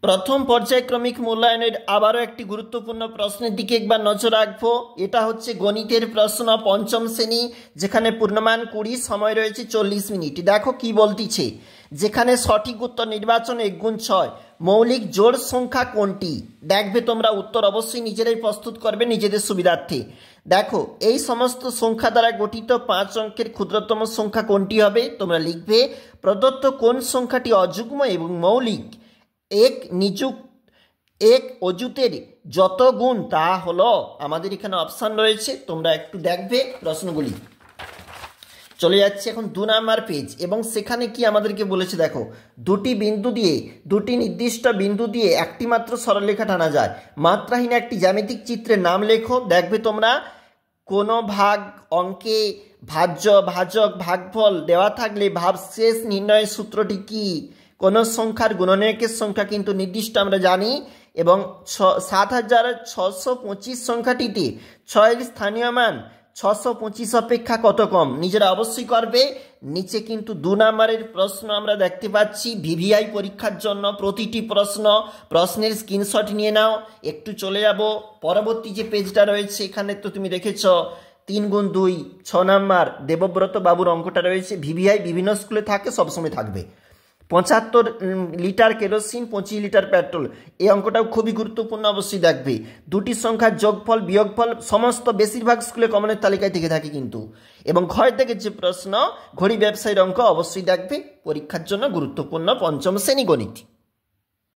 প্রথম পর্যায়ক্রমিক মূল্যায়নের আবারও একটি গুরুত্বপূর্ণ প্রশ্নের দিকে একবার নজর রাখবো। এটা হচ্ছে গণিতের প্রশ্ন, পঞ্চম শ্রেণী, যেখানে পূর্ণমান 20, সময় রয়েছে 40 মিনিট। দেখো কি বলতিছে, যেখানে সঠিক উত্তর নির্বাচন 1 গুণ 6, মৌলিক জোড় সংখ্যা কোনটি? দেখবে তোমরা উত্তর অবশ্যই নিজেরাই প্রস্তুত করবে নিজেদের সুবিধার্থে। দেখো এই সমস্ত সংখ্যা দ্বারা গঠিত 5 অঙ্কের ক্ষুদ্রতম সংখ্যা কোনটি হবে? তোমরা লিখবে প্রদত্ত কোন সংখ্যাটি অযুগ্ম এবং মৌলিক, এক অযুতের যত গুণ তা হলো। আমাদের এখানে অপশান রয়েছে, তোমরা একটু দেখবে প্রশ্নগুলি। চলে যাচ্ছে এখন 2 নাম্বার পেজ, এবং সেখানে কি আমাদেরকে বলেছে দেখো, দুটি নির্দিষ্ট বিন্দু দিয়ে একটি মাত্র সরলরেখা টানা যায়। মাত্রাহীন একটি জ্যামিতিক চিত্রের নাম লেখো। দেখবে তোমরা কোনো ভাগ অঙ্কে ভাজ্য, ভাজক, ভাগফল দেওয়া থাকলে ভাগশেষ নির্ণয়ের সূত্রটি কি? কোনো সংখ্যার গুণনীয়কের সংখ্যা কিন্তু নির্দিষ্ট আমরা জানি, এবং 7625 সংখ্যাটিতে 6 এর স্থানীয় মান 625 অপেক্ষা কত কম? নিজেরা অবশ্যই করবে। নিচে কিন্তু 2 নাম্বারের প্রশ্ন আমরা দেখতে পাচ্ছি ভিভিআই পরীক্ষার জন্য। প্রতিটি প্রশ্নের স্ক্রিনশট নিয়ে নাও। একটু চলে যাব পরবর্তী যে পেজটা রয়েছে, এখানে তো তুমি দেখেছ 3 গুণ 2, 6 নাম্বার দেবব্রত বাবুর অঙ্কটা রয়েছে। ভিভিআই বিভিন্ন স্কুলে থাকে, সবসময় থাকবে। 75 লিটার কেরোসিন, 25 লিটার পেট্রোল, এই অঙ্কটাও খুবই গুরুত্বপূর্ণ, অবশ্যই দেখবে। দুটি সংখ্যার যোগফল বিয়োগফল সমস্ত বেশিরভাগ স্কুলে কমনের তালিকায় থেকে থাকে কিন্তু। এবং ঘর থেকে যে প্রশ্ন, ঘড়ি ব্যবসায়ীর অঙ্ক অবশ্যই দেখবে, পরীক্ষার জন্য গুরুত্বপূর্ণ, পঞ্চম শ্রেণী গণিত।